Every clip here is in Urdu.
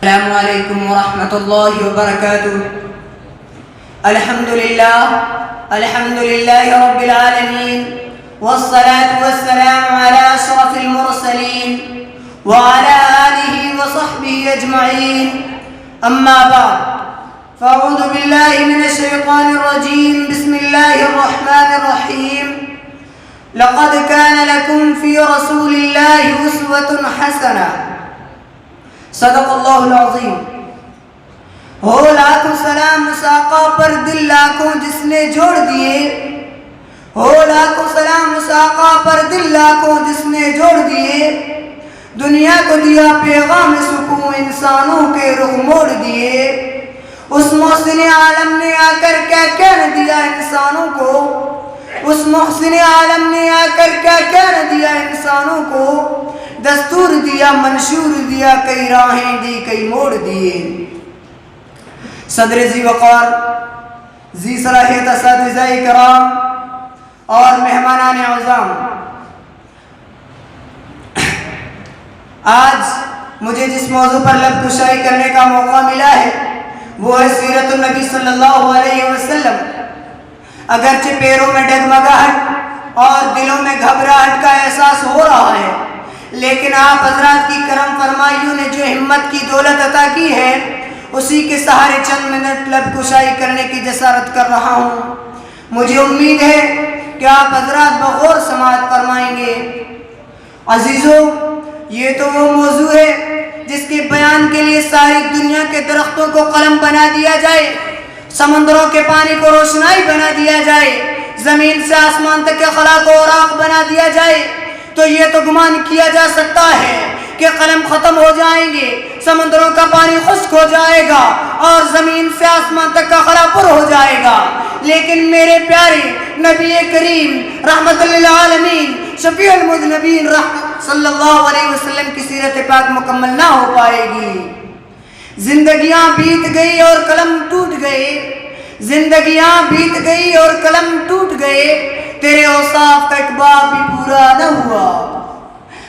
السلام علیکم ورحمۃ اللہ وبرکاتہ۔ الحمد للہ رب العالمین، والصلاة والسلام على اشرف المرسلین وعلى آلہ وصحبہ اجمعین، اما بعد فاعوذ باللہ من الشیطان الرجیم، بسم اللہ الرحمن الرحیم۔ لقد كان لكم في رسول الله أسوة حسنة، صدق اللہ العظیم۔ ہو لاکھوں سلام اس آقا پر دل لاکھوں جس نے جوڑ دیے، ہو لاکھوں سلام اس آقا پر دل لاکھوں جس نے جوڑ دیے، دنیا کو دیا پیغام سکون انسانوں کے رخ موڑ دیے۔ اس محسن عالم نے آ کر کیا کیا نہ دیا انسانوں کو، اس محسن عالم نے آ کر کیا کیا نہ دیا انسانوں کو، دستور دیا منشور دیا، کئی راہیں دی کئی موڑ دیے۔ صدر ذی وقار، ذی صلاحیت اساتذہ کرام اور مہمانان اعظام، آج مجھے جس موضوع پر لب کشائی کرنے کا موقع ملا ہے وہ ہے سیرت النبی صلی اللہ علیہ وسلم۔ اگرچہ پیروں میں ڈگمگاہٹ اور دلوں میں گھبراہٹ کا احساس ہو رہا ہے، لیکن آپ حضرات کی کرم فرمائیوں نے جو ہمت کی دولت عطا کی ہے، اسی کے سہارے چند منٹ لب کشائی کرنے کی جسارت کر رہا ہوں۔ مجھے امید ہے کہ آپ حضرات بغور سماعت فرمائیں گے۔ عزیزو، یہ تو وہ موضوع ہے جس کے بیان کے لیے ساری دنیا کے درختوں کو قلم بنا دیا جائے، سمندروں کے پانی کو روشنائی بنا دیا جائے، زمین سے آسمان تک کے خلا کو اوراق بنا دیا جائے، تو یہ تو گمان کیا جا سکتا ہے کہ قلم ختم ہو جائیں گے، سمندروں کا پانی خشک ہو جائے گا اور زمین سے آسمان تک کا خلا پر ہو جائے گا، لیکن میرے پیارے نبی کریم رحمت للعالمین شفیع المذنبین صلی اللہ علیہ وسلم کی سیرت پاک مکمل نہ ہو پائے گی۔ زندگیاں بیت گئی اور قلم ٹوٹ گئے، زندگیاں بیت گئی اور قلم ٹوٹ گئے، تیرے اوصاف کا ایک باب بھی پورا نہ ہوا۔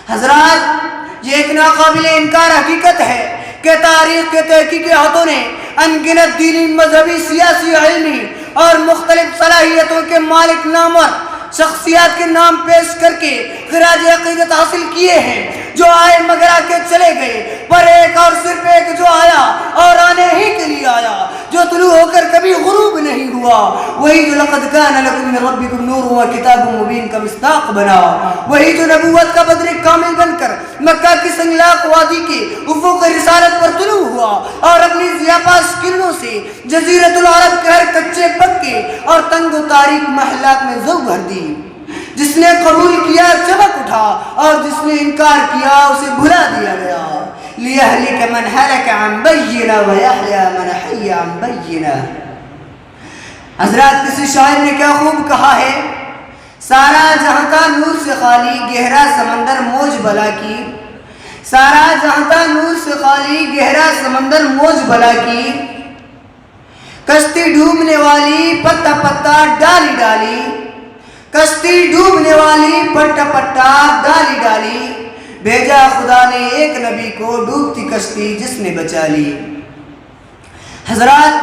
حضرات، یہ ایک ناقابل انکار حقیقت ہے کہ تاریخ کے تحقیقی ہاتھوں نے ان گنت دینی، مذہبی، سیاسی، علمی اور مختلف صلاحیتوں کے مالک نامور شخصیات کے نام پیش کر کے خراج عقیدت حاصل کیے ہیں، جو آئے مگر آ کے چلے گئے، پر ایک اور صرف ایک جو آیا اور آنے ہی کے لیے آیا، جو طلوع ہو کر کبھی غروب نہیں ہوا، وہی جو لقد کان لکم من ربکم نور و کتاب مبین کا مصداق بنا، وہی جو نبوت کا بدر کامل بن کر مکہ کی سنگلاخ وادی کے افق رسالت پر طلوع ہوا اور اپنی ضیاپاش کرنوں سے جزیرۃ العرب کے ہر کچے پکے اور تنگ و تاریک محلات میں ضو بھر دی۔ جس نے قبول کیا چمک اٹھا اور جس نے انکار کیا اسے بھلا دیا گیا۔ لِيَهْلِكَ مَنْ هَلَكَ عَنْ بَيِّنَةٍ وَيَحْيَى مَنْ حَيَّ عَنْ بَيِّنَةٍ۔ حضرات، کسی شاعر نے کیا خوب کہا ہے، سارا جہاں تھا نور سے خالی، گہرا سمندر موج بلا کی، سارا جہاں تھا نور سے خالی، گہرا سمندر موج بلا کی، کشتی ڈوبنے والی پتا پتا ڈالی ڈالی، کشتی ڈوبنے والی پٹا پٹا ڈالی ڈالی، بھیجا خدا نے ایک نبی کو ڈوبتی کشتی جس نے بچا لی۔ حضرات،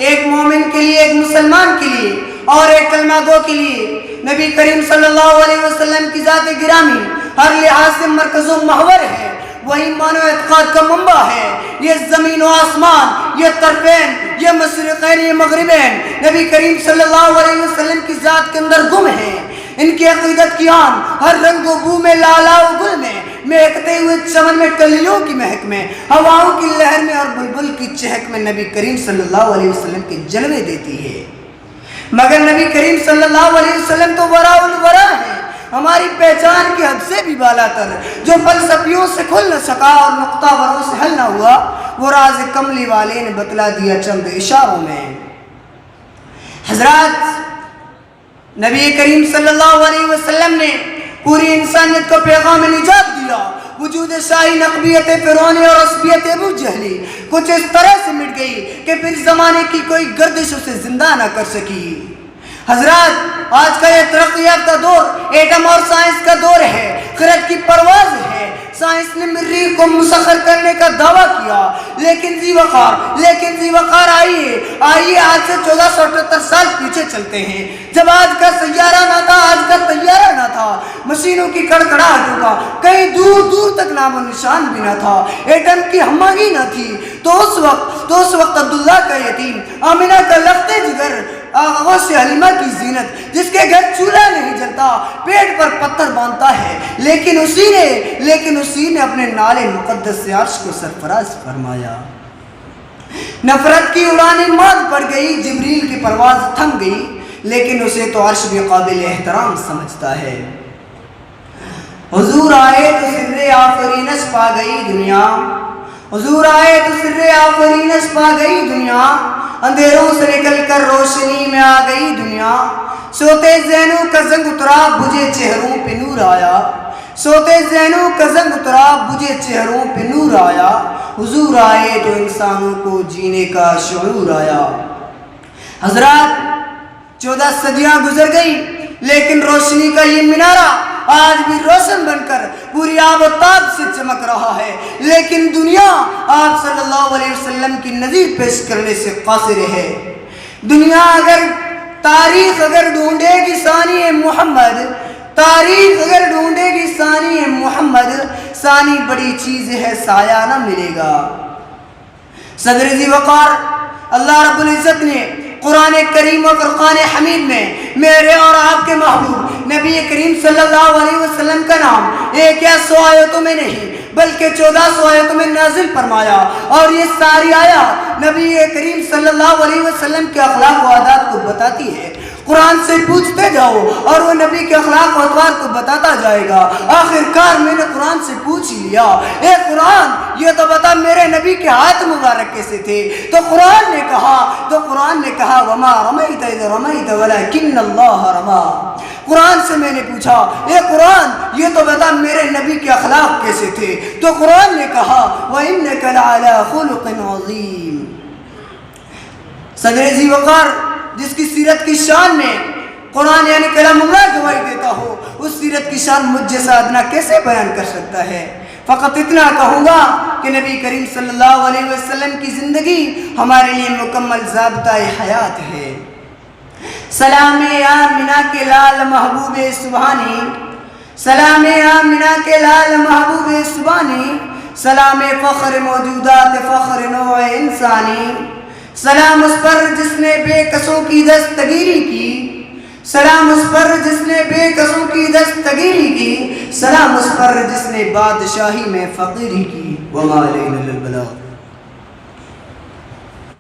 ایک مومن کے لیے، ایک مسلمان کے لیے اور ایک کلمہ گو کے لیے نبی کریم صلی اللہ علیہ وسلم کی ذات گرامی ہر لحاظ سے مرکز و محور ہے، وہ ایمان و اعتقاد کا منبع ہے۔ یہ زمین و آسمان، یہ طرفین، یہ مشرقین، یہ مغربین نبی کریم صلی اللہ علیہ وسلم کی ذات کے اندر گم ہیں۔ ان کی عقیدت کی آن ہر رنگ و بو میں، لالا و گل میں، مہکتے ہوئے چمن میں، کلیوں کی مہک میں، ہواؤں کی لہر میں اور بلبل کی چہک میں نبی کریم صلی اللہ علیہ وسلم کے جلوے دیتی ہے۔ مگر نبی کریم صلی اللہ علیہ وسلم تو ورا الورا ہے، ہماری پہچان کی حد سے بھی بالا تر، جو فلسفیوں سے کھل نہ سکا اور نقطہ وروں سے حل نہ ہوا، وہ راز کملی والے نے بتلا دیا چند اشاروں میں۔ حضرات، نبی کریم صلی اللہ علیہ وسلم نے پوری انسانیت کو پیغام نجات دیا۔ وجود شاہی نقبیت فرعونی اور عصبیت ابو جہلی کچھ اس طرح سے مٹ گئی کہ پھر زمانے کی کوئی گردش اسے زندہ نہ کر سکی۔ حضرات، آج کا یہ ترقی یافتہ دور ایٹم اور سائنس کا دور ہے، خرد کی پرواز ہے۔ سائنس نے مریخ کو مسخر کرنے کا دعویٰ کیا، لیکن ذی وقار آئیے آج سے 1478 سال پیچھے چلتے ہیں، جب آج کا سیارہ نہ تھا، آج کا طیارہ نہ تھا، مشینوں کی کڑکڑاہٹوں کا کہیں دور دور تک نام و نشان بھی نہ تھا، ایٹم کی ہماگی نہ تھی، تو اس وقت عبداللہ کا یتیم، آمنہ کا لخت جگر، غوث حلیمہ کی زینت، جس کے گھر چولہا نہیں جلتا، پیٹ پر پتھر باندھتا ہے، لیکن اسی نے اپنے نال مقدس سے عرش کو سرفراز فرمایا۔ نفرت کی اڑانیں مات پڑ گئی، جبریل کی پرواز تھم گئی، لیکن اسے تو عرش بھی قابل احترام سمجھتا ہے۔ حضور آئے تو سر آفرینش پا گئی دنیا، حضور آئے تو سر آفرینش پا گئی دنیا، اندھیروں سے نکل کر روشنی میں آ گئی دنیا، سوتے ذہنوں کا زنگ اترا، بجھے چہروں پہ نور آیا، سوتے ذہنوں کا زنگ اترا، بجھے چہروں پہ نور آیا، حضور آئے تو انسانوں کو جینے کا شعور آیا۔ حضرات، 14 صدیاں گزر گئی، لیکن روشنی کا یہ منارہ آج بھی روشن بن کر پوری آب و تاب سے چمک رہا ہے، لیکن دنیا آپ صلی اللہ علیہ وسلم کی نظیر پیش کرنے سے قاصر ہے۔ دنیا تاریخ اگر ڈھونڈے گی ثانی محمد، تاریخ اگر ڈھونڈے گی ثانی محمد، ثانی بڑی چیز ہے سایہ نہ ملے گا۔ صدر ذی وقار، اللہ رب العزت نے قرآن کریم و فرقان حمید میں میرے اور آپ کے محبوب نبی کریم صلی اللہ علیہ وسلم کا نام 100 آیتوں میں نہیں بلکہ 1400 آیتوں میں نازل فرمایا، اور یہ ساری آیات نبی کریم صلی اللہ علیہ وسلم کے اخلاق و عادات کو بتاتی ہے۔ قرآن سے پوچھتے جاؤ اور وہ نبی کے اخلاق و اطوار کو بتاتا جائے گا۔ آخر کار میں نے قرآن سے پوچھ ہی لیا، اے قرآن یہ تو بتا میرے نبی کے ہاتھ مبارک کیسے تھے؟ تو قرآن نے کہا وما رمیت اذ رمیت ولکن اللہ رما۔ قرآن سے میں نے پوچھا، اے قرآن یہ تو بتا میرے نبی کے اخلاق کیسے تھے؟ تو قرآن نے کہا وَإِنَّكَ لَعَلَىٰ خُلُقٍ عَظِيمٍ۔ صدر ذی وقار جس کی سیرت کی شان میں قرآن یعنی کلام اللہ گواہی دیتا ہو، اس سیرت کی شان مجھ جیسا ادنا کیسے بیان کر سکتا ہے؟ فقط اتنا کہوں گا کہ نبی کریم صلی اللہ علیہ وسلم کی زندگی ہمارے لیے مکمل ضابطہ حیات ہے۔ سلام آمنہ کے لال محبوب سبحانی، سلام آمنہ کے لال محبوب سبحانی، سلام فخر موجودات فخر نوع انسانی، سلام اس پر جس نے بے کسوں کی دستگیری کی، سلام اس پر جس نے بے کسوں کی دستگیری کی، سلام اس پر جس نے بادشاہی میں فقیری کی۔ وما علینا الا البلاغ۔